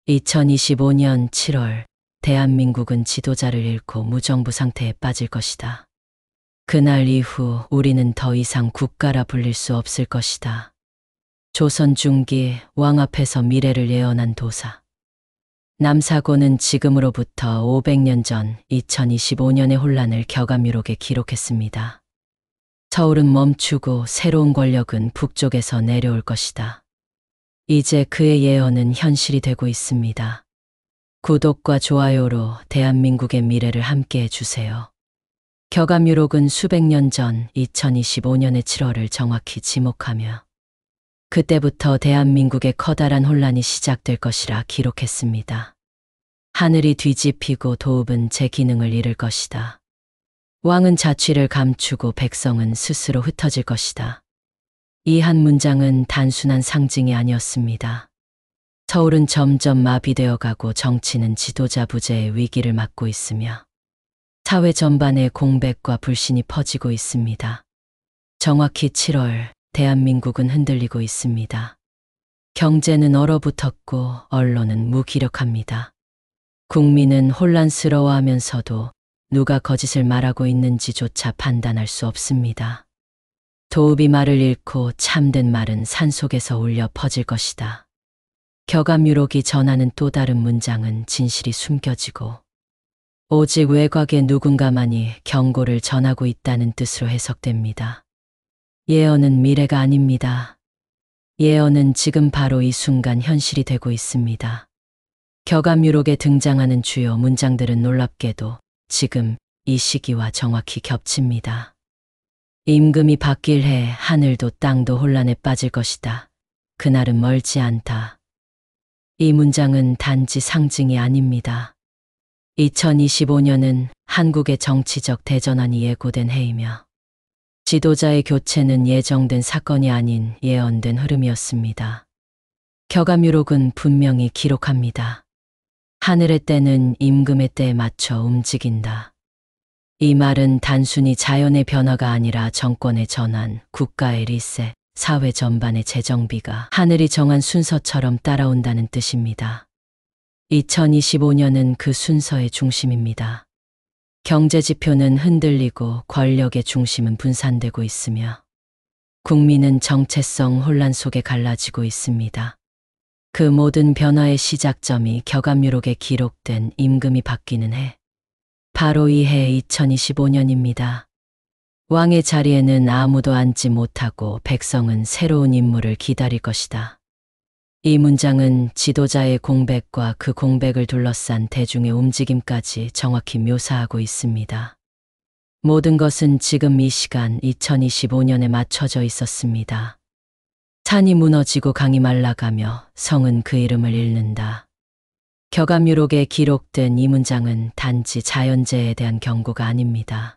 2025년 7월 대한민국은 지도자를 잃고 무정부 상태에 빠질 것이다. 그날 이후 우리는 더 이상 국가라 불릴 수 없을 것이다. 조선 중기 왕 앞에서 미래를 예언한 도사. 남사고는 지금으로부터 500년 전 2025년의 혼란을 격암유록에 기록했습니다. 서울은 멈추고 새로운 권력은 북쪽에서 내려올 것이다. 이제 그의 예언은 현실이 되고 있습니다. 구독과 좋아요로 대한민국의 미래를 함께 해주세요. 격암유록은 수백 년 전 2025년의 7월을 정확히 지목하며 그때부터 대한민국의 커다란 혼란이 시작될 것이라 기록했습니다. 하늘이 뒤집히고 도읍은 제 기능을 잃을 것이다. 왕은 자취를 감추고 백성은 스스로 흩어질 것이다. 이 한 문장은 단순한 상징이 아니었습니다. 서울은 점점 마비되어 가고 정치는 지도자 부재의 위기를 맞고 있으며 사회 전반에 공백과 불신이 퍼지고 있습니다. 정확히 7월 대한민국은 흔들리고 있습니다. 경제는 얼어붙었고 언론은 무기력합니다. 국민은 혼란스러워하면서도 누가 거짓을 말하고 있는지조차 판단할 수 없습니다. 도읍이 말을 잃고 참된 말은 산속에서 울려 퍼질 것이다. 격암유록이 전하는 또 다른 문장은 진실이 숨겨지고 오직 외곽의 누군가만이 경고를 전하고 있다는 뜻으로 해석됩니다. 예언은 미래가 아닙니다. 예언은 지금 바로 이 순간 현실이 되고 있습니다. 격암유록에 등장하는 주요 문장들은 놀랍게도 지금 이 시기와 정확히 겹칩니다. 임금이 바뀔 해 하늘도 땅도 혼란에 빠질 것이다. 그날은 멀지 않다. 이 문장은 단지 상징이 아닙니다. 2025년은 한국의 정치적 대전환이 예고된 해이며 지도자의 교체는 예정된 사건이 아닌 예언된 흐름이었습니다. 격암유록은 분명히 기록합니다. 하늘의 때는 임금의 때에 맞춰 움직인다. 이 말은 단순히 자연의 변화가 아니라 정권의 전환, 국가의 리셋, 사회 전반의 재정비가 하늘이 정한 순서처럼 따라온다는 뜻입니다. 2025년은 그 순서의 중심입니다. 경제 지표는 흔들리고 권력의 중심은 분산되고 있으며 국민은 정체성 혼란 속에 갈라지고 있습니다. 그 모든 변화의 시작점이 격암유록에 기록된 임금이 바뀌는 해. 바로 이 해 2025년입니다. 왕의 자리에는 아무도 앉지 못하고 백성은 새로운 인물을 기다릴 것이다. 이 문장은 지도자의 공백과 그 공백을 둘러싼 대중의 움직임까지 정확히 묘사하고 있습니다. 모든 것은 지금 이 시간 2025년에 맞춰져 있었습니다. 산이 무너지고 강이 말라가며 성은 그 이름을 잃는다. 격암유록에 기록된 이 문장은 단지 자연재해에 대한 경고가 아닙니다.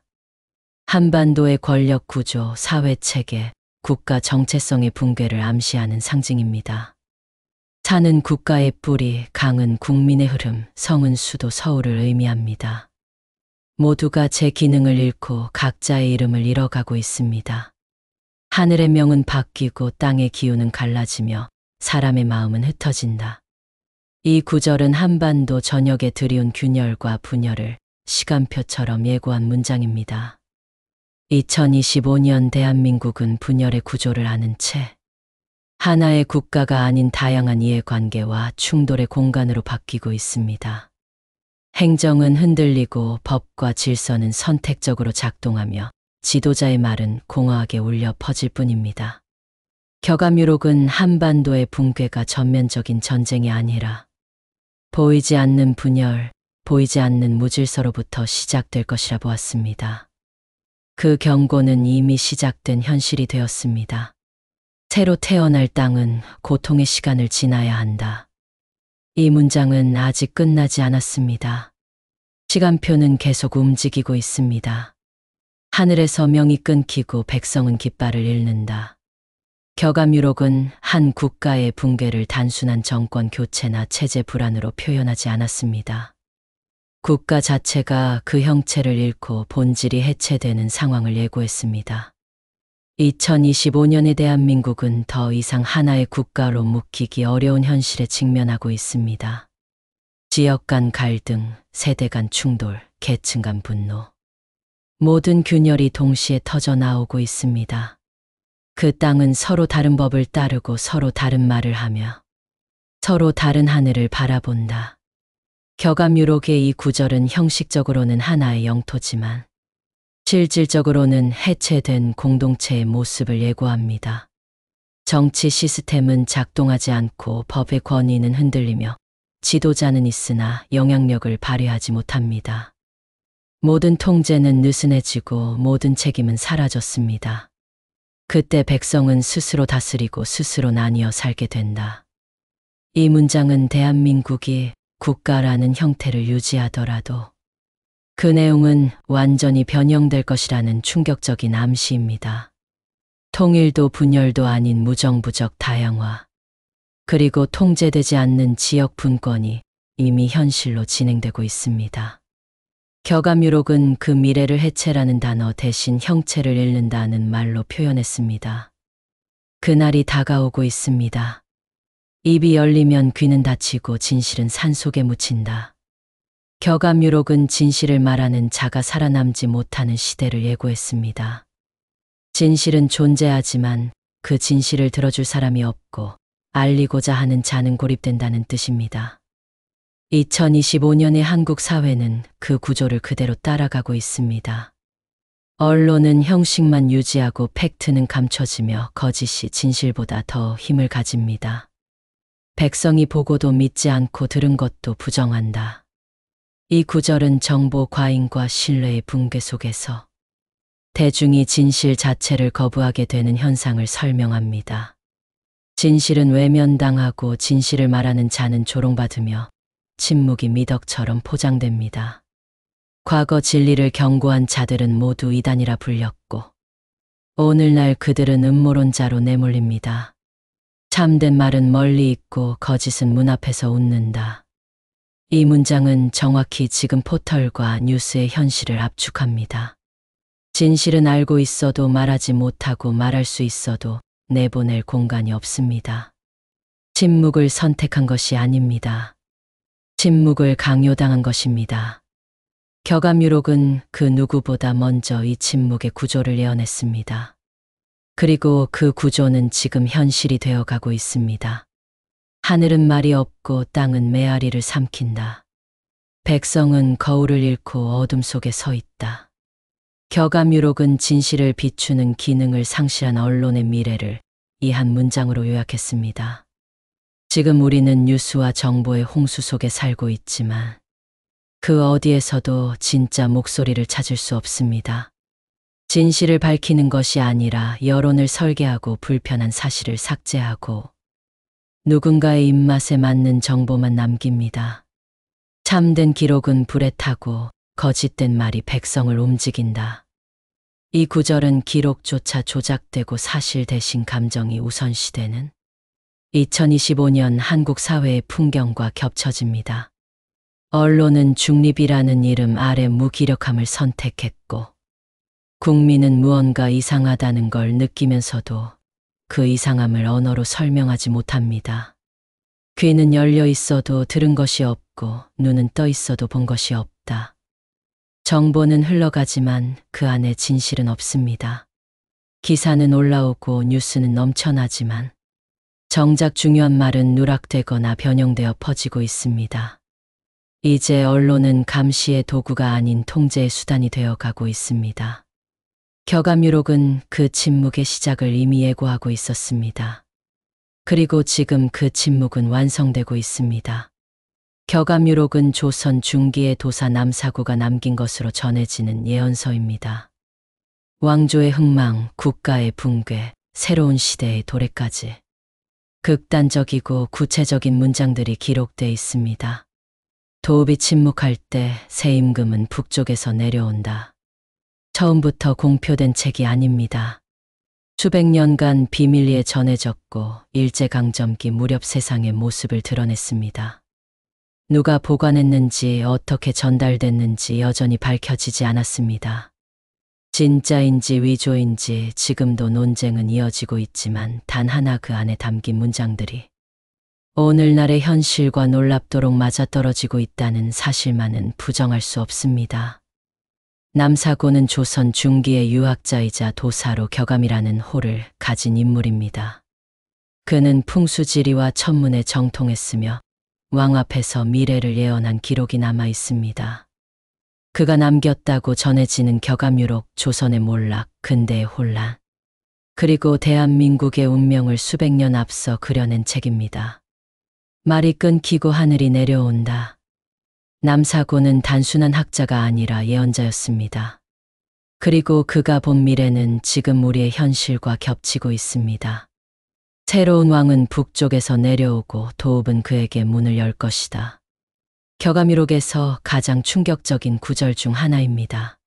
한반도의 권력 구조, 사회 체계, 국가 정체성의 붕괴를 암시하는 상징입니다. 산은 국가의 뿌리, 강은 국민의 흐름, 성은 수도 서울을 의미합니다. 모두가 제 기능을 잃고 각자의 이름을 잃어가고 있습니다. 하늘의 명은 바뀌고 땅의 기운은 갈라지며 사람의 마음은 흩어진다. 이 구절은 한반도 전역에 들이온 균열과 분열을 시간표처럼 예고한 문장입니다. 2025년 대한민국은 분열의 구조를 아는 채 하나의 국가가 아닌 다양한 이해관계와 충돌의 공간으로 바뀌고 있습니다. 행정은 흔들리고 법과 질서는 선택적으로 작동하며 지도자의 말은 공허하게 울려 퍼질 뿐입니다. 격암유록은 한반도의 붕괴가 전면적인 전쟁이 아니라 보이지 않는 분열, 보이지 않는 무질서로부터 시작될 것이라 보았습니다. 그 경고는 이미 시작된 현실이 되었습니다. 새로 태어날 땅은 고통의 시간을 지나야 한다. 이 문장은 아직 끝나지 않았습니다. 시간표는 계속 움직이고 있습니다. 하늘에서 명이 끊기고 백성은 깃발을 잃는다. 격암유록은 한 국가의 붕괴를 단순한 정권 교체나 체제 불안으로 표현하지 않았습니다. 국가 자체가 그 형체를 잃고 본질이 해체되는 상황을 예고했습니다. 2025년의 대한민국은 더 이상 하나의 국가로 묶이기 어려운 현실에 직면하고 있습니다. 지역 간 갈등, 세대 간 충돌, 계층 간 분노. 모든 균열이 동시에 터져 나오고 있습니다. 그 땅은 서로 다른 법을 따르고 서로 다른 말을 하며 서로 다른 하늘을 바라본다. 격암유록의 이 구절은 형식적으로는 하나의 영토지만 실질적으로는 해체된 공동체의 모습을 예고합니다. 정치 시스템은 작동하지 않고 법의 권위는 흔들리며 지도자는 있으나 영향력을 발휘하지 못합니다. 모든 통제는 느슨해지고 모든 책임은 사라졌습니다. 그때 백성은 스스로 다스리고 스스로 나뉘어 살게 된다. 이 문장은 대한민국이 국가라는 형태를 유지하더라도 그 내용은 완전히 변형될 것이라는 충격적인 암시입니다. 통일도 분열도 아닌 무정부적 다양화, 그리고 통제되지 않는 지역 분권이 이미 현실로 진행되고 있습니다. 격암유록은 그 미래를 해체라는 단어 대신 형체를 잃는다는 말로 표현했습니다. 그날이 다가오고 있습니다. 입이 열리면 귀는 닫히고 진실은 산속에 묻힌다. 격암유록은 진실을 말하는 자가 살아남지 못하는 시대를 예고했습니다. 진실은 존재하지만 그 진실을 들어줄 사람이 없고 알리고자 하는 자는 고립된다는 뜻입니다. 2025년의 한국 사회는 그 구조를 그대로 따라가고 있습니다. 언론은 형식만 유지하고 팩트는 감춰지며 거짓이 진실보다 더 힘을 가집니다. 백성이 보고도 믿지 않고 들은 것도 부정한다. 이 구절은 정보 과잉과 신뢰의 붕괴 속에서 대중이 진실 자체를 거부하게 되는 현상을 설명합니다. 진실은 외면당하고 진실을 말하는 자는 조롱받으며 침묵이 미덕처럼 포장됩니다. 과거 진리를 경고한 자들은 모두 이단이라 불렸고 오늘날 그들은 음모론자로 내몰립니다. 참된 말은 멀리 있고 거짓은 문 앞에서 웃는다. 이 문장은 정확히 지금 포털과 뉴스의 현실을 압축합니다. 진실은 알고 있어도 말하지 못하고 말할 수 있어도 내보낼 공간이 없습니다. 침묵을 선택한 것이 아닙니다. 침묵을 강요당한 것입니다. 격암유록은 그 누구보다 먼저 이 침묵의 구조를 예언했습니다. 그리고 그 구조는 지금 현실이 되어가고 있습니다. 하늘은 말이 없고 땅은 메아리를 삼킨다. 백성은 거울을 잃고 어둠 속에 서 있다. 격암유록은 진실을 비추는 기능을 상실한 언론의 미래를 이 한 문장으로 요약했습니다. 지금 우리는 뉴스와 정보의 홍수 속에 살고 있지만 그 어디에서도 진짜 목소리를 찾을 수 없습니다. 진실을 밝히는 것이 아니라 여론을 설계하고 불편한 사실을 삭제하고 누군가의 입맛에 맞는 정보만 남깁니다. 참된 기록은 불에 타고 거짓된 말이 백성을 움직인다. 이 구절은 기록조차 조작되고 사실 대신 감정이 우선시되는 2025년 한국 사회의 풍경과 겹쳐집니다. 언론은 중립이라는 이름 아래 무기력함을 선택했고 국민은 무언가 이상하다는 걸 느끼면서도 그 이상함을 언어로 설명하지 못합니다. 귀는 열려 있어도 들은 것이 없고 눈은 떠 있어도 본 것이 없다. 정보는 흘러가지만 그 안에 진실은 없습니다. 기사는 올라오고 뉴스는 넘쳐나지만 정작 중요한 말은 누락되거나 변형되어 퍼지고 있습니다. 이제 언론은 감시의 도구가 아닌 통제의 수단이 되어가고 있습니다. 격암유록은 그 침묵의 시작을 이미 예고하고 있었습니다. 그리고 지금 그 침묵은 완성되고 있습니다. 격암유록은 조선 중기의 도사 남사구가 남긴 것으로 전해지는 예언서입니다. 왕조의 흥망, 국가의 붕괴, 새로운 시대의 도래까지 극단적이고 구체적인 문장들이 기록돼 있습니다. 도읍이 침묵할 때 새 임금은 북쪽에서 내려온다. 처음부터 공표된 책이 아닙니다. 수백 년간 비밀리에 전해졌고 일제강점기 무렵 세상의 모습을 드러냈습니다. 누가 보관했는지 어떻게 전달됐는지 여전히 밝혀지지 않았습니다. 진짜인지 위조인지 지금도 논쟁은 이어지고 있지만 단 하나 그 안에 담긴 문장들이 오늘날의 현실과 놀랍도록 맞아떨어지고 있다는 사실만은 부정할 수 없습니다. 남사고는 조선 중기의 유학자이자 도사로 격암이라는 호를 가진 인물입니다. 그는 풍수지리와 천문에 정통했으며 왕 앞에서 미래를 예언한 기록이 남아 있습니다. 그가 남겼다고 전해지는 격암유록, 조선의 몰락, 근대의 혼란, 그리고 대한민국의 운명을 수백 년 앞서 그려낸 책입니다. 말이 끊기고 하늘이 내려온다. 남사고는 단순한 학자가 아니라 예언자였습니다. 그리고 그가 본 미래는 지금 우리의 현실과 겹치고 있습니다. 새로운 왕은 북쪽에서 내려오고 도읍은 그에게 문을 열 것이다. 격암유록에서 가장 충격적인 구절 중 하나입니다.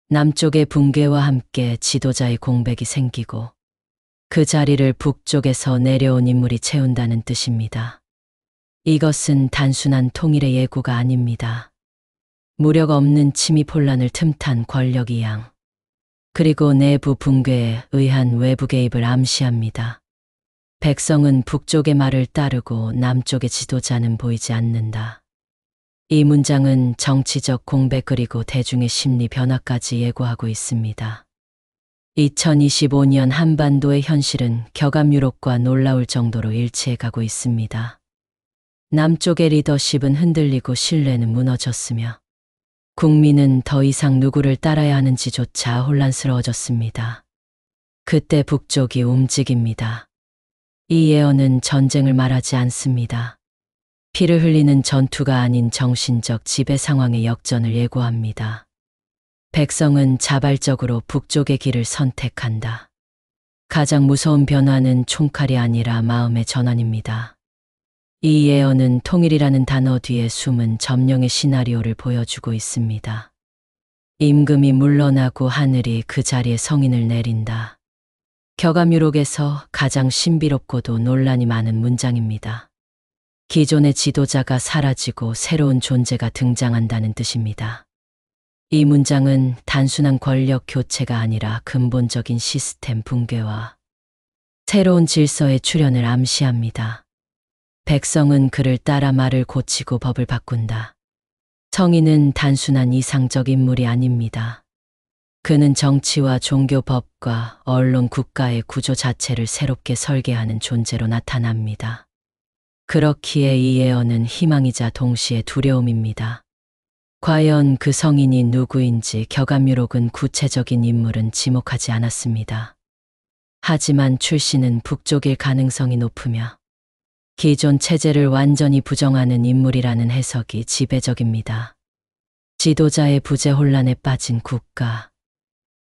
남쪽의 붕괴와 함께 지도자의 공백이 생기고 그 자리를 북쪽에서 내려온 인물이 채운다는 뜻입니다. 이것은 단순한 통일의 예고가 아닙니다. 무력 없는 침입 혼란을 틈탄 권력 이양, 그리고 내부 붕괴에 의한 외부 개입을 암시합니다. 백성은 북쪽의 말을 따르고 남쪽의 지도자는 보이지 않는다. 이 문장은 정치적 공백 그리고 대중의 심리 변화까지 예고하고 있습니다. 2025년 한반도의 현실은 격암유록과 놀라울 정도로 일치해가고 있습니다. 남쪽의 리더십은 흔들리고 신뢰는 무너졌으며 국민은 더 이상 누구를 따라야 하는지조차 혼란스러워졌습니다. 그때 북쪽이 움직입니다. 이 예언은 전쟁을 말하지 않습니다. 피를 흘리는 전투가 아닌 정신적 지배 상황의 역전을 예고합니다. 백성은 자발적으로 북쪽의 길을 선택한다. 가장 무서운 변화는 총칼이 아니라 마음의 전환입니다. 이 예언은 통일이라는 단어 뒤에 숨은 점령의 시나리오를 보여주고 있습니다. 임금이 물러나고 하늘이 그 자리에 성인을 내린다. 격암유록에서 가장 신비롭고도 논란이 많은 문장입니다. 기존의 지도자가 사라지고 새로운 존재가 등장한다는 뜻입니다. 이 문장은 단순한 권력 교체가 아니라 근본적인 시스템 붕괴와 새로운 질서의 출현을 암시합니다. 백성은 그를 따라 말을 고치고 법을 바꾼다. 성인은 단순한 이상적 인물이 아닙니다. 그는 정치와 종교, 법과 언론, 국가의 구조 자체를 새롭게 설계하는 존재로 나타납니다. 그렇기에 이 예언은 희망이자 동시에 두려움입니다. 과연 그 성인이 누구인지 격암유록은 구체적인 인물은 지목하지 않았습니다. 하지만 출신은 북쪽일 가능성이 높으며 기존 체제를 완전히 부정하는 인물이라는 해석이 지배적입니다. 지도자의 부재 혼란에 빠진 국가,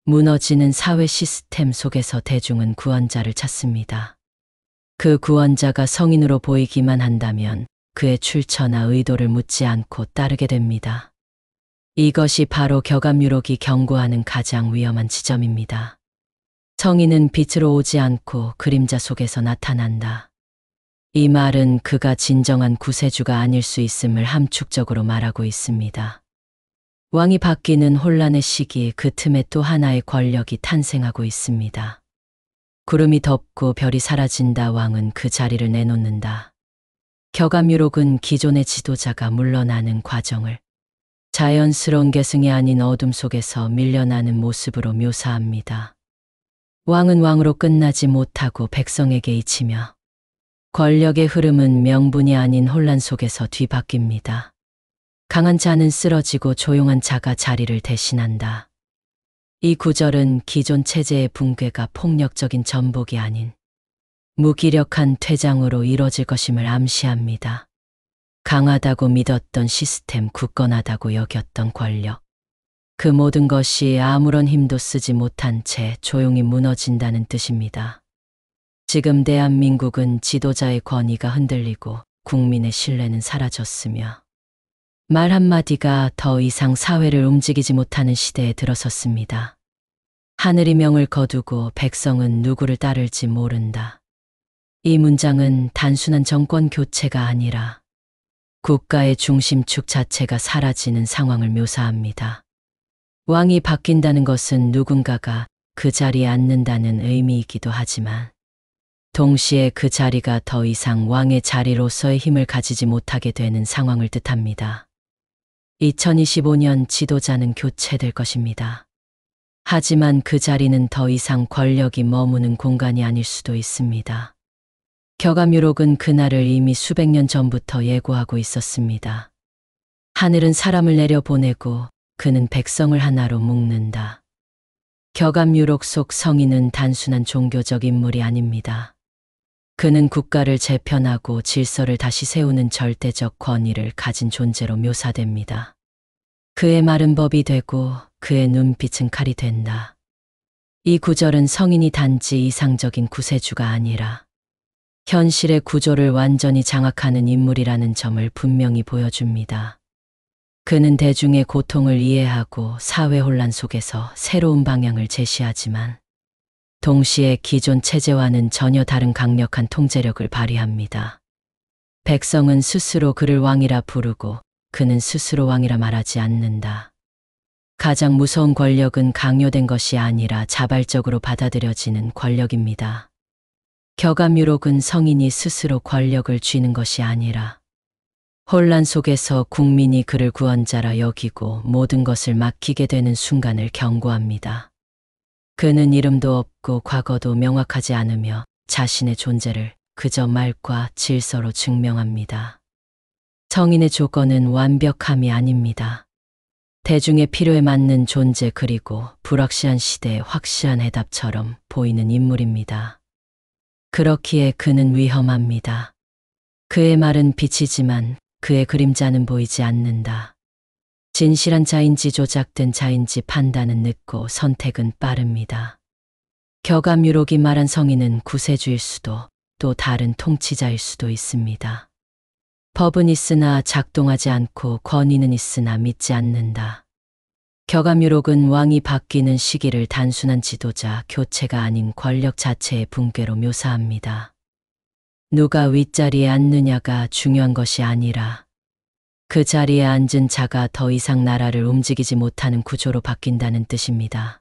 무너지는 사회 시스템 속에서 대중은 구원자를 찾습니다. 그 구원자가 성인으로 보이기만 한다면 그의 출처나 의도를 묻지 않고 따르게 됩니다. 이것이 바로 격암유록이 경고하는 가장 위험한 지점입니다. 성인은 빛으로 오지 않고 그림자 속에서 나타난다. 이 말은 그가 진정한 구세주가 아닐 수 있음을 함축적으로 말하고 있습니다. 왕이 바뀌는 혼란의 시기, 그 틈에 또 하나의 권력이 탄생하고 있습니다. 구름이 덮고 별이 사라진다. 왕은 그 자리를 내놓는다. 격암유록은 기존의 지도자가 물러나는 과정을 자연스러운 계승이 아닌 어둠 속에서 밀려나는 모습으로 묘사합니다. 왕은 왕으로 끝나지 못하고 백성에게 잊히며 권력의 흐름은 명분이 아닌 혼란 속에서 뒤바뀝니다. 강한 자는 쓰러지고 조용한 자가 자리를 대신한다. 이 구절은 기존 체제의 붕괴가 폭력적인 전복이 아닌 무기력한 퇴장으로 이뤄질 것임을 암시합니다. 강하다고 믿었던 시스템, 굳건하다고 여겼던 권력, 그 모든 것이 아무런 힘도 쓰지 못한 채 조용히 무너진다는 뜻입니다. 지금 대한민국은 지도자의 권위가 흔들리고 국민의 신뢰는 사라졌으며 말 한마디가 더 이상 사회를 움직이지 못하는 시대에 들어섰습니다. 하늘이 명을 거두고 백성은 누구를 따를지 모른다. 이 문장은 단순한 정권 교체가 아니라 국가의 중심축 자체가 사라지는 상황을 묘사합니다. 왕이 바뀐다는 것은 누군가가 그 자리에 앉는다는 의미이기도 하지만 동시에 그 자리가 더 이상 왕의 자리로서의 힘을 가지지 못하게 되는 상황을 뜻합니다. 2025년 지도자는 교체될 것입니다. 하지만 그 자리는 더 이상 권력이 머무는 공간이 아닐 수도 있습니다. 격암유록은 그날을 이미 수백 년 전부터 예고하고 있었습니다. 하늘은 사람을 내려보내고 그는 백성을 하나로 묶는다. 격암유록 속 성인은 단순한 종교적 인물이 아닙니다. 그는 국가를 재편하고 질서를 다시 세우는 절대적 권위를 가진 존재로 묘사됩니다. 그의 말은 법이 되고 그의 눈빛은 칼이 된다. 이 구절은 성인이 단지 이상적인 구세주가 아니라 현실의 구조를 완전히 장악하는 인물이라는 점을 분명히 보여줍니다. 그는 대중의 고통을 이해하고 사회 혼란 속에서 새로운 방향을 제시하지만 동시에 기존 체제와는 전혀 다른 강력한 통제력을 발휘합니다. 백성은 스스로 그를 왕이라 부르고 그는 스스로 왕이라 말하지 않는다. 가장 무서운 권력은 강요된 것이 아니라 자발적으로 받아들여지는 권력입니다. 격암유록은 성인이 스스로 권력을 쥐는 것이 아니라 혼란 속에서 국민이 그를 구원자라 여기고 모든 것을 맡기게 되는 순간을 경고합니다. 그는 이름도 없고 과거도 명확하지 않으며 자신의 존재를 그저 말과 질서로 증명합니다. 성인의 조건은 완벽함이 아닙니다. 대중의 필요에 맞는 존재 그리고 불확실한 시대의 확실한 해답처럼 보이는 인물입니다. 그렇기에 그는 위험합니다. 그의 말은 빛이지만 그의 그림자는 보이지 않는다. 진실한 자인지 조작된 자인지 판단은 늦고 선택은 빠릅니다. 격암유록이 말한 성인은 구세주일 수도 또 다른 통치자일 수도 있습니다. 법은 있으나 작동하지 않고 권위는 있으나 믿지 않는다. 격암유록은 왕이 바뀌는 시기를 단순한 지도자 교체가 아닌 권력 자체의 붕괴로 묘사합니다. 누가 윗자리에 앉느냐가 중요한 것이 아니라 그 자리에 앉은 자가 더 이상 나라를 움직이지 못하는 구조로 바뀐다는 뜻입니다.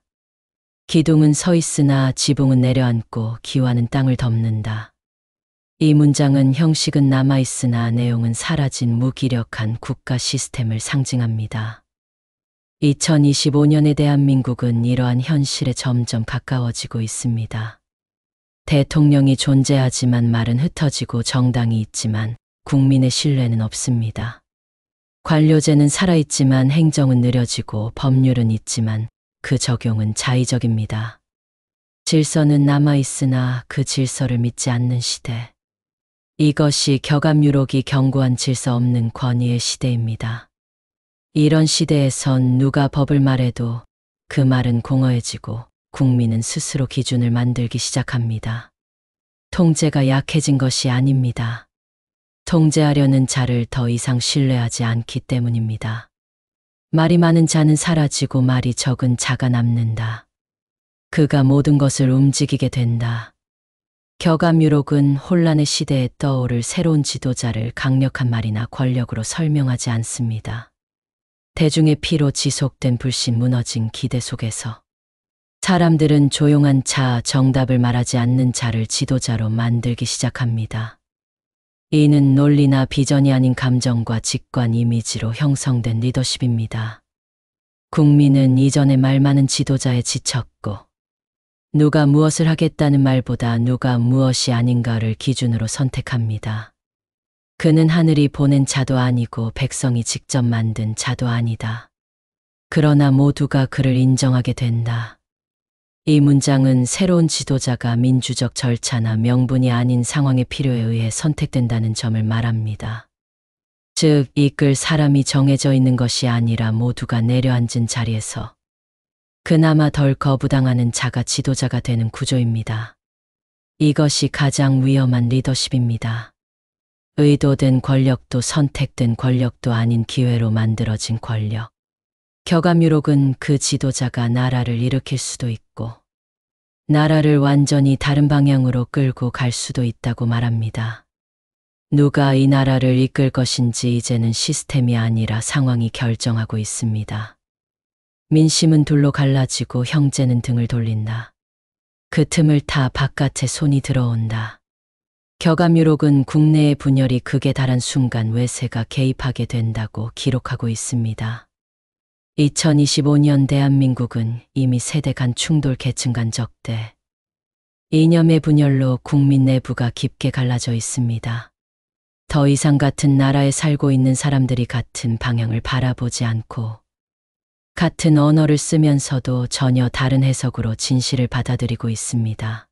기둥은 서 있으나 지붕은 내려앉고 기와는 땅을 덮는다. 이 문장은 형식은 남아있으나 내용은 사라진 무기력한 국가 시스템을 상징합니다. 2025년의 대한민국은 이러한 현실에 점점 가까워지고 있습니다. 대통령이 존재하지만 말은 흩어지고 정당이 있지만 국민의 신뢰는 없습니다. 관료제는 살아있지만 행정은 느려지고 법률은 있지만 그 적용은 자의적입니다. 질서는 남아있으나 그 질서를 믿지 않는 시대. 이것이 격암유록이 경고한 질서 없는 권위의 시대입니다. 이런 시대에선 누가 법을 말해도 그 말은 공허해지고 국민은 스스로 기준을 만들기 시작합니다. 통제가 약해진 것이 아닙니다. 통제하려는 자를 더 이상 신뢰하지 않기 때문입니다. 말이 많은 자는 사라지고 말이 적은 자가 남는다. 그가 모든 것을 움직이게 된다. 격암유록은 혼란의 시대에 떠오를 새로운 지도자를 강력한 말이나 권력으로 설명하지 않습니다. 대중의 피로 지속된 불신 무너진 기대 속에서 사람들은 조용한 자, 정답을 말하지 않는 자를 지도자로 만들기 시작합니다. 이는 논리나 비전이 아닌 감정과 직관 이미지로 형성된 리더십입니다. 국민은 이전에 말 많은 지도자에 지쳤고 누가 무엇을 하겠다는 말보다 누가 무엇이 아닌가를 기준으로 선택합니다. 그는 하늘이 보낸 자도 아니고 백성이 직접 만든 자도 아니다. 그러나 모두가 그를 인정하게 된다. 이 문장은 새로운 지도자가 민주적 절차나 명분이 아닌 상황의 필요에 의해 선택된다는 점을 말합니다. 즉, 이끌 사람이 정해져 있는 것이 아니라 모두가 내려앉은 자리에서 그나마 덜 거부당하는 자가 지도자가 되는 구조입니다. 이것이 가장 위험한 리더십입니다. 의도된 권력도 선택된 권력도 아닌 기회로 만들어진 권력. 격암유록은 그 지도자가 나라를 일으킬 수도 있고 나라를 완전히 다른 방향으로 끌고 갈 수도 있다고 말합니다. 누가 이 나라를 이끌 것인지 이제는 시스템이 아니라 상황이 결정하고 있습니다. 민심은 둘로 갈라지고 형제는 등을 돌린다. 그 틈을 타 바깥에 손이 들어온다. 겨감유록은 국내의 분열이 극에 달한 순간 외세가 개입하게 된다고 기록하고 있습니다. 2025년 대한민국은 이미 세대 간 충돌, 계층 간 적대, 이념의 분열로 국민 내부가 깊게 갈라져 있습니다. 더 이상 같은 나라에 살고 있는 사람들이 같은 방향을 바라보지 않고 같은 언어를 쓰면서도 전혀 다른 해석으로 진실을 받아들이고 있습니다.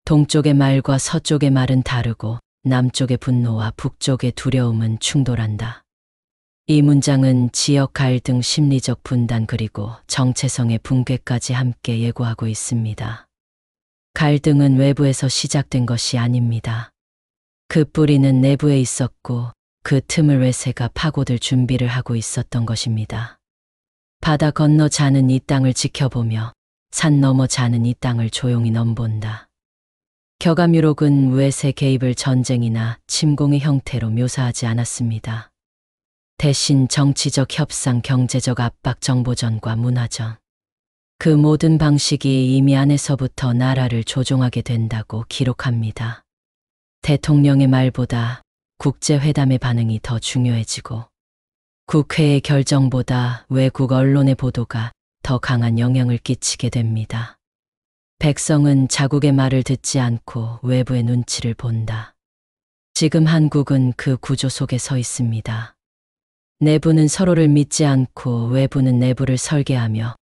동쪽의 말과 서쪽의 말은 다르고 남쪽의 분노와 북쪽의 두려움은 충돌한다. 이 문장은 지역 갈등, 심리적 분단 그리고 정체성의 붕괴까지 함께 예고하고 있습니다. 갈등은 외부에서 시작된 것이 아닙니다. 그 뿌리는 내부에 있었고 그 틈을 외세가 파고들 준비를 하고 있었던 것입니다. 바다 건너 자는 이 땅을 지켜보며 산 넘어 자는 이 땅을 조용히 넘본다. 겨감유록은 외세 개입을 전쟁이나 침공의 형태로 묘사하지 않았습니다. 대신 정치적 협상, 경제적 압박, 정보전과 문화전, 그 모든 방식이 이미 안에서부터 나라를 조종하게 된다고 기록합니다. 대통령의 말보다 국제회담의 반응이 더 중요해지고 국회의 결정보다 외국 언론의 보도가 더 강한 영향을 끼치게 됩니다. 백성은 자국의 말을 듣지 않고 외부의 눈치를 본다. 지금 한국은 그 구조 속에 서 있습니다. 내부는 서로를 믿지 않고 외부는 내부를 설계하며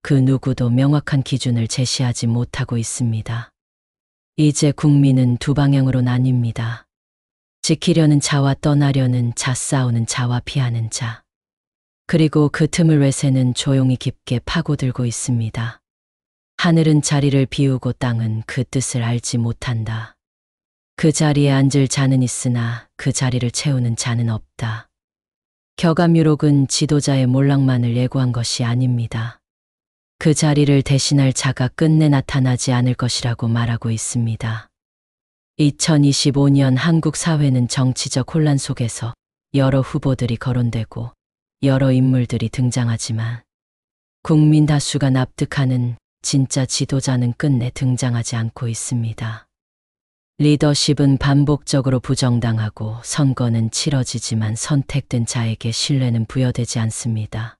그 누구도 명확한 기준을 제시하지 못하고 있습니다. 이제 국민은 두 방향으로 나뉩니다. 지키려는 자와 떠나려는 자, 싸우는 자와 피하는 자. 그리고 그 틈을 외세는 조용히 깊게 파고들고 있습니다. 하늘은 자리를 비우고 땅은 그 뜻을 알지 못한다. 그 자리에 앉을 자는 있으나 그 자리를 채우는 자는 없다. 겨감유록은 지도자의 몰락만을 예고한 것이 아닙니다. 그 자리를 대신할 자가 끝내 나타나지 않을 것이라고 말하고 있습니다. 2025년 한국 사회는 정치적 혼란 속에서 여러 후보들이 거론되고 여러 인물들이 등장하지만 국민 다수가 납득하는 진짜 지도자는 끝내 등장하지 않고 있습니다. 리더십은 반복적으로 부정당하고 선거는 치러지지만 선택된 자에게 신뢰는 부여되지 않습니다.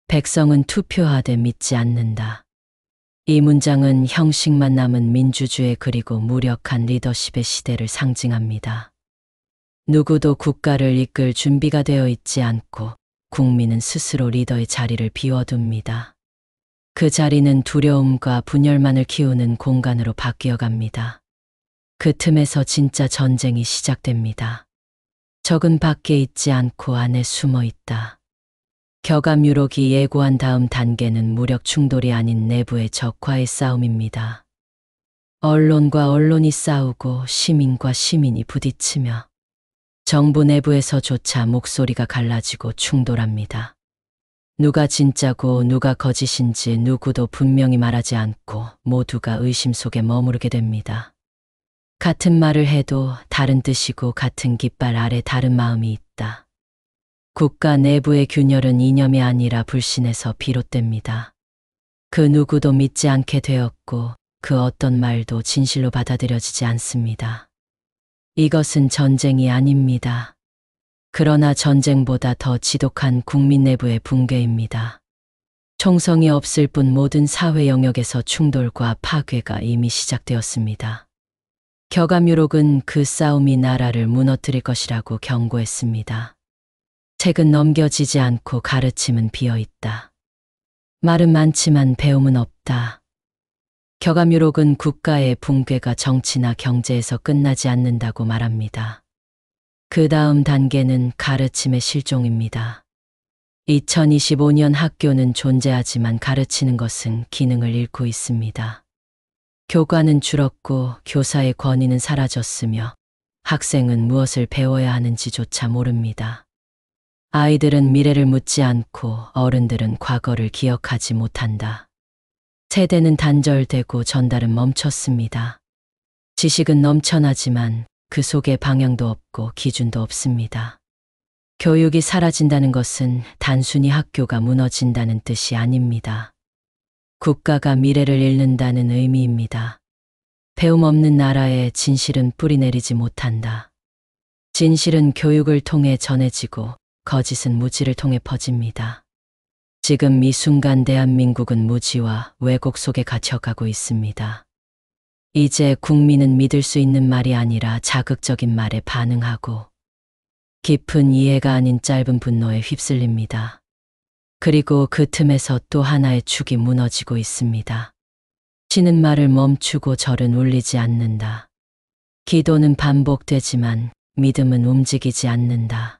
백성은 투표하되 믿지 않는다. 이 문장은 형식만 남은 민주주의 그리고 무력한 리더십의 시대를 상징합니다. 누구도 국가를 이끌 준비가 되어 있지 않고 국민은 스스로 리더의 자리를 비워둡니다. 그 자리는 두려움과 분열만을 키우는 공간으로 바뀌어갑니다. 그 틈에서 진짜 전쟁이 시작됩니다. 적은 밖에 있지 않고 안에 숨어 있다. 겨감유록이 예고한 다음 단계는 무력 충돌이 아닌 내부의 적과의 싸움입니다. 언론과 언론이 싸우고 시민과 시민이 부딪히며 정부 내부에서조차 목소리가 갈라지고 충돌합니다. 누가 진짜고 누가 거짓인지 누구도 분명히 말하지 않고 모두가 의심 속에 머무르게 됩니다. 같은 말을 해도 다른 뜻이고 같은 깃발 아래 다른 마음이 있다. 국가 내부의 균열은 이념이 아니라 불신에서 비롯됩니다. 그 누구도 믿지 않게 되었고 그 어떤 말도 진실로 받아들여지지 않습니다. 이것은 전쟁이 아닙니다. 그러나 전쟁보다 더 지독한 국민 내부의 붕괴입니다. 총성이 없을 뿐 모든 사회 영역에서 충돌과 파괴가 이미 시작되었습니다. 겨감유록은 그 싸움이 나라를 무너뜨릴 것이라고 경고했습니다. 책은 넘겨지지 않고 가르침은 비어있다. 말은 많지만 배움은 없다. 겨감유록은 국가의 붕괴가 정치나 경제에서 끝나지 않는다고 말합니다. 그 다음 단계는 가르침의 실종입니다. 2025년 학교는 존재하지만 가르치는 것은 기능을 잃고 있습니다. 교과는 줄었고 교사의 권위는 사라졌으며 학생은 무엇을 배워야 하는지조차 모릅니다. 아이들은 미래를 묻지 않고 어른들은 과거를 기억하지 못한다. 세대는 단절되고 전달은 멈췄습니다. 지식은 넘쳐나지만 그 속에 방향도 없고 기준도 없습니다. 교육이 사라진다는 것은 단순히 학교가 무너진다는 뜻이 아닙니다. 국가가 미래를 잃는다는 의미입니다. 배움 없는 나라에 진실은 뿌리내리지 못한다. 진실은 교육을 통해 전해지고 거짓은 무지를 통해 퍼집니다. 지금 이 순간 대한민국은 무지와 왜곡 속에 갇혀가고 있습니다. 이제 국민은 믿을 수 있는 말이 아니라 자극적인 말에 반응하고 깊은 이해가 아닌 짧은 분노에 휩쓸립니다. 그리고 그 틈에서 또 하나의 축이 무너지고 있습니다. 치는 말을 멈추고 절은 울리지 않는다. 기도는 반복되지만 믿음은 움직이지 않는다.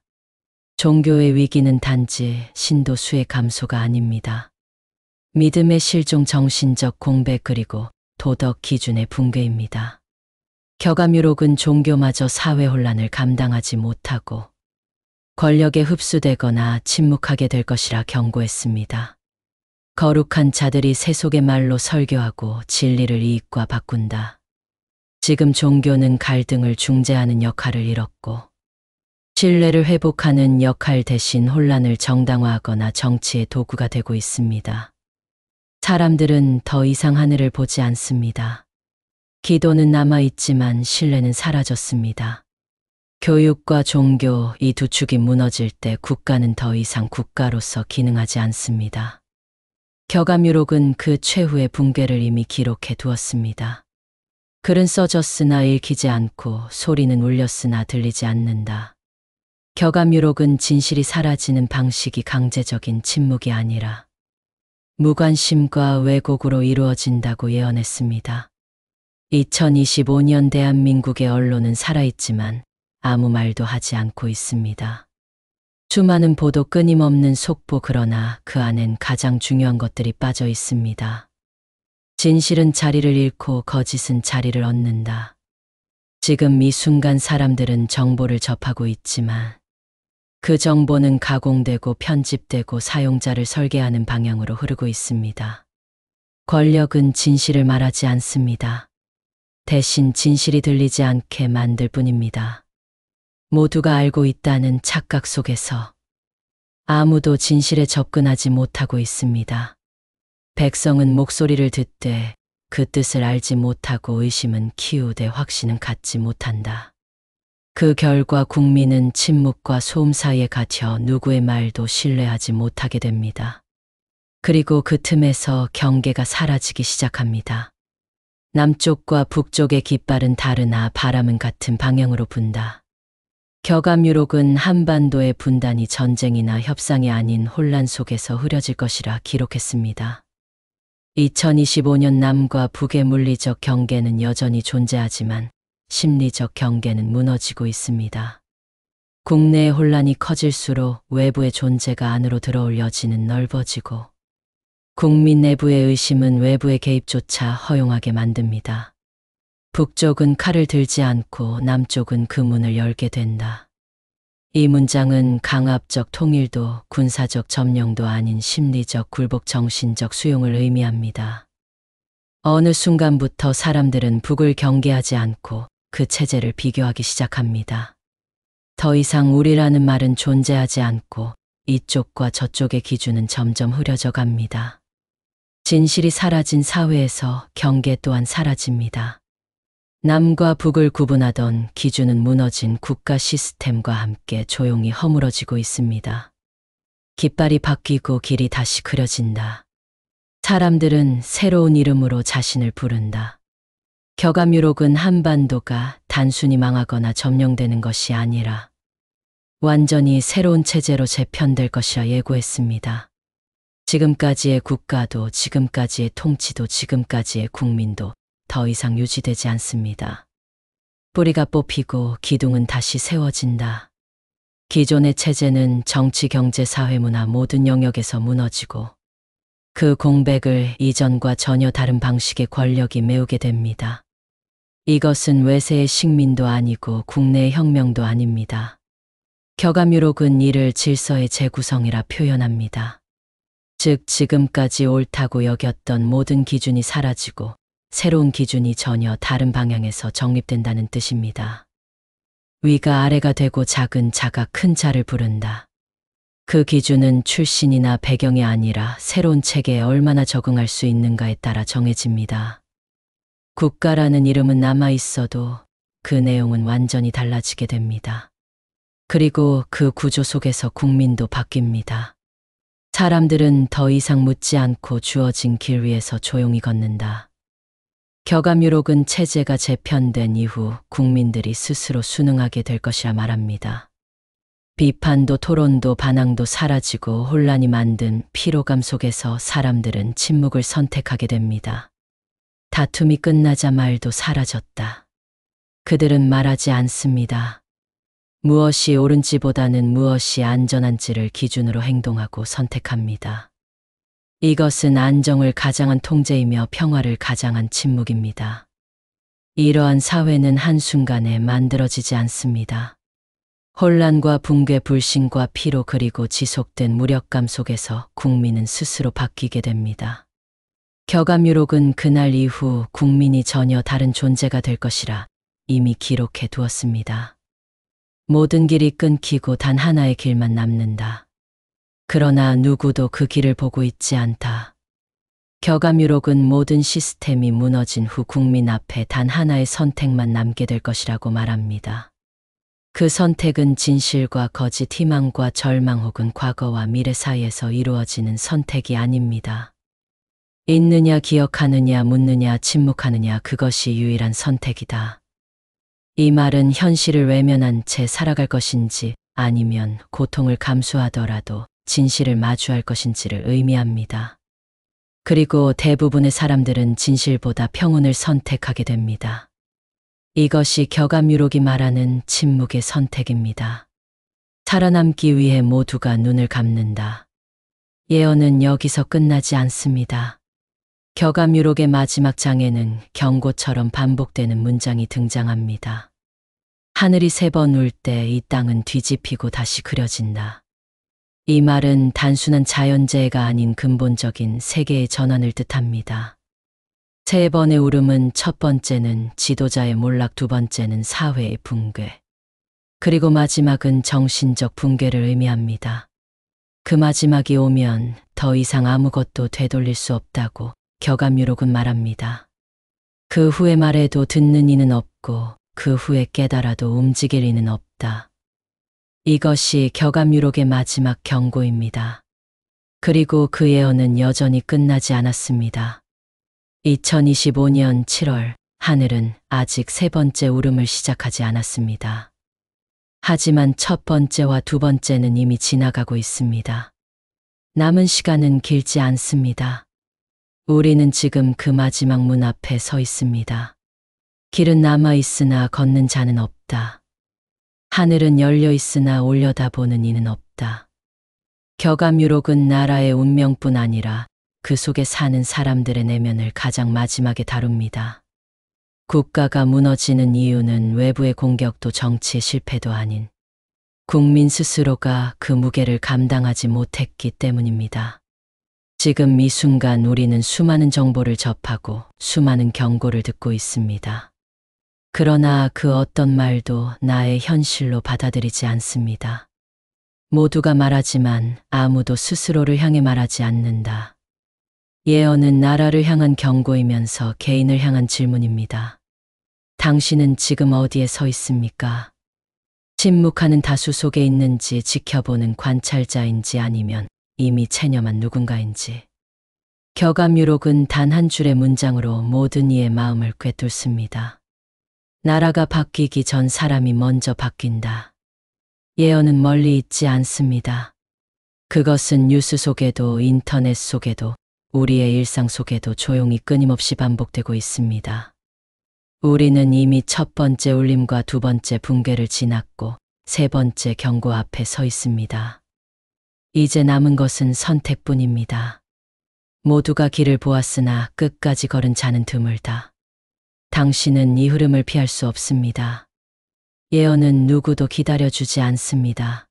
종교의 위기는 단지 신도수의 감소가 아닙니다. 믿음의 실종, 정신적 공백, 그리고 도덕 기준의 붕괴입니다. 격암유록은 종교마저 사회 혼란을 감당하지 못하고 권력에 흡수되거나 침묵하게 될 것이라 경고했습니다. 거룩한 자들이 세속의 말로 설교하고 진리를 이익과 바꾼다. 지금 종교는 갈등을 중재하는 역할을 잃었고 신뢰를 회복하는 역할 대신 혼란을 정당화하거나 정치의 도구가 되고 있습니다. 사람들은 더 이상 하늘을 보지 않습니다. 기도는 남아있지만 신뢰는 사라졌습니다. 교육과 종교, 이 두 축이 무너질 때 국가는 더 이상 국가로서 기능하지 않습니다. 격암유록은 그 최후의 붕괴를 이미 기록해 두었습니다. 글은 써졌으나 읽히지 않고 소리는 울렸으나 들리지 않는다. 격암유록은 진실이 사라지는 방식이 강제적인 침묵이 아니라 무관심과 왜곡으로 이루어진다고 예언했습니다. 2025년 대한민국의 언론은 살아있지만 아무 말도 하지 않고 있습니다. 수많은 보도, 끊임없는 속보, 그러나 그 안엔 가장 중요한 것들이 빠져 있습니다. 진실은 자리를 잃고 거짓은 자리를 얻는다. 지금 이 순간 사람들은 정보를 접하고 있지만 그 정보는 가공되고 편집되고 사용자를 설계하는 방향으로 흐르고 있습니다. 권력은 진실을 말하지 않습니다. 대신 진실이 들리지 않게 만들 뿐입니다. 모두가 알고 있다는 착각 속에서 아무도 진실에 접근하지 못하고 있습니다. 백성은 목소리를 듣되 그 뜻을 알지 못하고 의심은 키우되 확신은 갖지 못한다. 그 결과 국민은 침묵과 소음 사이에 갇혀 누구의 말도 신뢰하지 못하게 됩니다. 그리고 그 틈에서 경계가 사라지기 시작합니다. 남쪽과 북쪽의 깃발은 다르나 바람은 같은 방향으로 분다. 격암유록은 한반도의 분단이 전쟁이나 협상이 아닌 혼란 속에서 흐려질 것이라 기록했습니다. 2025년 남과 북의 물리적 경계는 여전히 존재하지만 심리적 경계는 무너지고 있습니다. 국내의 혼란이 커질수록 외부의 존재가 안으로 들어올 여지는 넓어지고 국민 내부의 의심은 외부의 개입조차 허용하게 만듭니다. 북쪽은 칼을 들지 않고 남쪽은 그 문을 열게 된다. 이 문장은 강압적 통일도 군사적 점령도 아닌 심리적 굴복, 정신적 수용을 의미합니다. 어느 순간부터 사람들은 북을 경계하지 않고 그 체제를 비교하기 시작합니다. 더 이상 우리라는 말은 존재하지 않고 이쪽과 저쪽의 기준은 점점 흐려져 갑니다. 진실이 사라진 사회에서 경계 또한 사라집니다. 남과 북을 구분하던 기준은 무너진 국가 시스템과 함께 조용히 허물어지고 있습니다. 깃발이 바뀌고 길이 다시 그려진다. 사람들은 새로운 이름으로 자신을 부른다. 격암유록은 한반도가 단순히 망하거나 점령되는 것이 아니라 완전히 새로운 체제로 재편될 것이라 예고했습니다. 지금까지의 국가도, 지금까지의 통치도, 지금까지의 국민도 더 이상 유지되지 않습니다. 뿌리가 뽑히고 기둥은 다시 세워진다. 기존의 체제는 정치, 경제, 사회, 문화 모든 영역에서 무너지고 그 공백을 이전과 전혀 다른 방식의 권력이 메우게 됩니다. 이것은 외세의 식민도 아니고 국내의 혁명도 아닙니다. 격암유록은 이를 질서의 재구성이라 표현합니다. 즉 지금까지 옳다고 여겼던 모든 기준이 사라지고 새로운 기준이 전혀 다른 방향에서 정립된다는 뜻입니다. 위가 아래가 되고 작은 자가 큰 자를 부른다. 그 기준은 출신이나 배경이 아니라 새로운 체계에 얼마나 적응할 수 있는가에 따라 정해집니다. 국가라는 이름은 남아 있어도 그 내용은 완전히 달라지게 됩니다. 그리고 그 구조 속에서 국민도 바뀝니다. 사람들은 더 이상 묻지 않고 주어진 길 위에서 조용히 걷는다. 격암유록은 체제가 재편된 이후 국민들이 스스로 순응하게 될 것이라 말합니다. 비판도 토론도 반항도 사라지고 혼란이 만든 피로감 속에서 사람들은 침묵을 선택하게 됩니다. 다툼이 끝나자 말도 사라졌다. 그들은 말하지 않습니다. 무엇이 옳은지보다는 무엇이 안전한지를 기준으로 행동하고 선택합니다. 이것은 안정을 가장한 통제이며 평화를 가장한 침묵입니다. 이러한 사회는 한순간에 만들어지지 않습니다. 혼란과 붕괴, 불신과 피로 그리고 지속된 무력감 속에서 국민은 스스로 바뀌게 됩니다. 격암유록은 그날 이후 국민이 전혀 다른 존재가 될 것이라 이미 기록해 두었습니다. 모든 길이 끊기고 단 하나의 길만 남는다. 그러나 누구도 그 길을 보고 있지 않다. 격암유록은 모든 시스템이 무너진 후 국민 앞에 단 하나의 선택만 남게 될 것이라고 말합니다. 그 선택은 진실과 거짓, 희망과 절망 혹은 과거와 미래 사이에서 이루어지는 선택이 아닙니다. 있느냐, 기억하느냐, 묻느냐, 침묵하느냐, 그것이 유일한 선택이다. 이 말은 현실을 외면한 채 살아갈 것인지 아니면 고통을 감수하더라도 진실을 마주할 것인지를 의미합니다. 그리고 대부분의 사람들은 진실보다 평온을 선택하게 됩니다. 이것이 격암유록이 말하는 침묵의 선택입니다. 살아남기 위해 모두가 눈을 감는다. 예언은 여기서 끝나지 않습니다. 격암유록의 마지막 장에는 경고처럼 반복되는 문장이 등장합니다. 하늘이 3번 울 때 이 땅은 뒤집히고 다시 그려진다. 이 말은 단순한 자연재해가 아닌 근본적인 세계의 전환을 뜻합니다. 3번의 울음은 첫 번째는 지도자의 몰락, 두 번째는 사회의 붕괴, 그리고 마지막은 정신적 붕괴를 의미합니다. 그 마지막이 오면 더 이상 아무것도 되돌릴 수 없다고 격암유록은 말합니다. 그 후에 말해도 듣는 이는 없고 그 후에 깨달아도 움직일 이는 없다. 이것이 격암유록의 마지막 경고입니다. 그리고 그 예언은 여전히 끝나지 않았습니다. 2025년 7월, 하늘은 아직 3번째 울음을 시작하지 않았습니다. 하지만 첫 번째와 두 번째는 이미 지나가고 있습니다. 남은 시간은 길지 않습니다. 우리는 지금 그 마지막 문 앞에 서 있습니다. 길은 남아 있으나 걷는 자는 없다. 하늘은 열려 있으나 올려다보는 이는 없다. 격암유록은 나라의 운명뿐 아니라 그 속에 사는 사람들의 내면을 가장 마지막에 다룹니다. 국가가 무너지는 이유는 외부의 공격도 정치의 실패도 아닌 국민 스스로가 그 무게를 감당하지 못했기 때문입니다. 지금 이 순간 우리는 수많은 정보를 접하고 수많은 경고를 듣고 있습니다. 그러나 그 어떤 말도 나의 현실로 받아들이지 않습니다. 모두가 말하지만 아무도 스스로를 향해 말하지 않는다. 예언은 나라를 향한 경고이면서 개인을 향한 질문입니다. 당신은 지금 어디에 서 있습니까? 침묵하는 다수 속에 있는지, 지켜보는 관찰자인지, 아니면 이미 체념한 누군가인지. 격암유록은 단 한 줄의 문장으로 모든 이의 마음을 꿰뚫습니다. 나라가 바뀌기 전 사람이 먼저 바뀐다. 예언은 멀리 있지 않습니다. 그것은 뉴스 속에도 인터넷 속에도 우리의 일상 속에도 조용히 끊임없이 반복되고 있습니다. 우리는 이미 첫 번째 울림과 두 번째 붕괴를 지났고 3번째 경고 앞에 서 있습니다. 이제 남은 것은 선택뿐입니다. 모두가 길을 보았으나 끝까지 걸은 자는 드물다. 당신은 이 흐름을 피할 수 없습니다. 예언은 누구도 기다려주지 않습니다.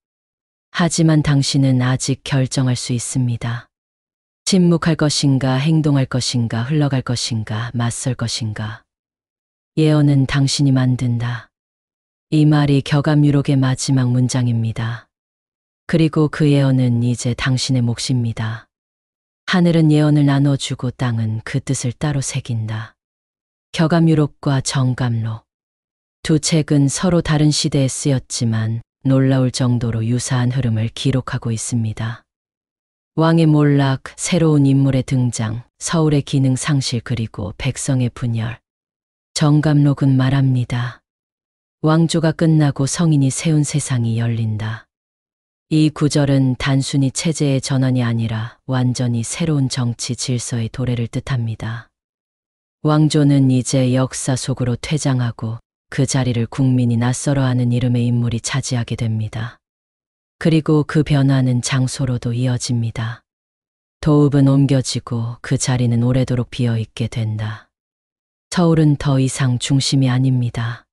하지만 당신은 아직 결정할 수 있습니다. 침묵할 것인가, 행동할 것인가, 흘러갈 것인가, 맞설 것인가. 예언은 당신이 만든다. 이 말이 격암유록의 마지막 문장입니다. 그리고 그 예언은 이제 당신의 몫입니다. 하늘은 예언을 나눠주고 땅은 그 뜻을 따로 새긴다. 격암유록과 정감록. 두 책은 서로 다른 시대에 쓰였지만 놀라울 정도로 유사한 흐름을 기록하고 있습니다. 왕의 몰락, 새로운 인물의 등장, 서울의 기능 상실 그리고 백성의 분열. 정감록은 말합니다. 왕조가 끝나고 성인이 세운 세상이 열린다. 이 구절은 단순히 체제의 전환이 아니라 완전히 새로운 정치 질서의 도래를 뜻합니다. 왕조는 이제 역사 속으로 퇴장하고 그 자리를 국민이 낯설어하는 이름의 인물이 차지하게 됩니다. 그리고 그 변화는 장소로도 이어집니다. 도읍은 옮겨지고 그 자리는 오래도록 비어있게 된다. 서울은 더 이상 중심이 아닙니다.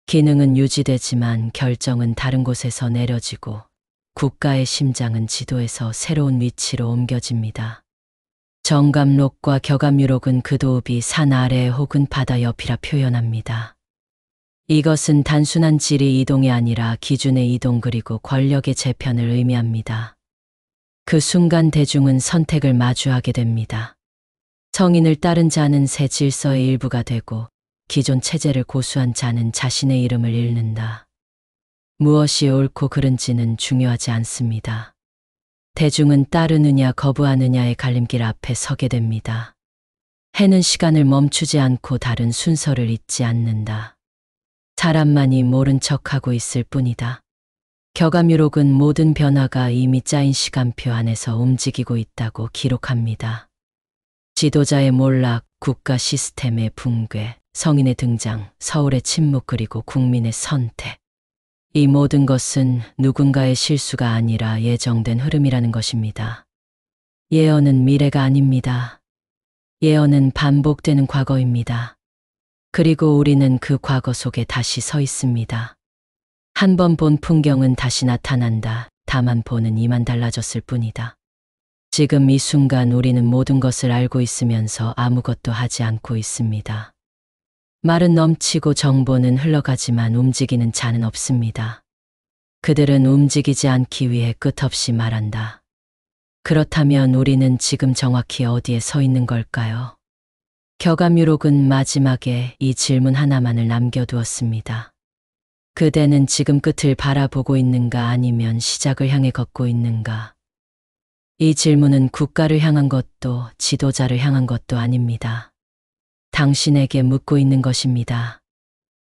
기능은 유지되지만 결정은 다른 곳에서 내려지고 국가의 심장은 지도에서 새로운 위치로 옮겨집니다. 정감록과 격암유록은 그 도읍이 산 아래 혹은 바다 옆이라 표현합니다. 이것은 단순한 지리 이동이 아니라 기준의 이동 그리고 권력의 재편을 의미합니다. 그 순간 대중은 선택을 마주하게 됩니다. 성인을 따른 자는 새 질서의 일부가 되고 기존 체제를 고수한 자는 자신의 이름을 잃는다. 무엇이 옳고 그른지는 중요하지 않습니다. 대중은 따르느냐 거부하느냐의 갈림길 앞에 서게 됩니다. 해는 시간을 멈추지 않고 다른 순서를 잇지 않는다. 사람만이 모른 척하고 있을 뿐이다. 격암유록은 모든 변화가 이미 짜인 시간표 안에서 움직이고 있다고 기록합니다. 지도자의 몰락, 국가 시스템의 붕괴, 성인의 등장, 서울의 침묵 그리고 국민의 선택. 이 모든 것은 누군가의 실수가 아니라 예정된 흐름이라는 것입니다. 예언은 미래가 아닙니다. 예언은 반복되는 과거입니다. 그리고 우리는 그 과거 속에 다시 서 있습니다. 한 번 본 풍경은 다시 나타난다. 다만 보는 이만 달라졌을 뿐이다. 지금 이 순간 우리는 모든 것을 알고 있으면서 아무것도 하지 않고 있습니다. 말은 넘치고 정보는 흘러가지만 움직이는 자는 없습니다. 그들은 움직이지 않기 위해 끝없이 말한다. 그렇다면 우리는 지금 정확히 어디에 서 있는 걸까요? 격암유록은 마지막에 이 질문 하나만을 남겨두었습니다. 그대는 지금 끝을 바라보고 있는가 아니면 시작을 향해 걷고 있는가? 이 질문은 국가를 향한 것도 지도자를 향한 것도 아닙니다. 당신에게 묻고 있는 것입니다.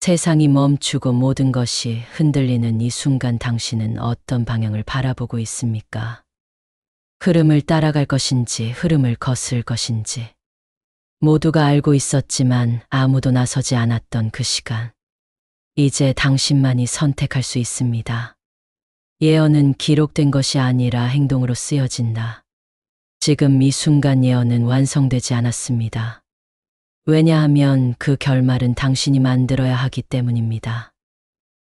세상이 멈추고 모든 것이 흔들리는 이 순간 당신은 어떤 방향을 바라보고 있습니까? 흐름을 따라갈 것인지 흐름을 거스를 것인지. 모두가 알고 있었지만 아무도 나서지 않았던 그 시간. 이제 당신만이 선택할 수 있습니다. 예언은 기록된 것이 아니라 행동으로 쓰여진다. 지금 이 순간 예언은 완성되지 않았습니다. 왜냐하면 그 결말은 당신이 만들어야 하기 때문입니다.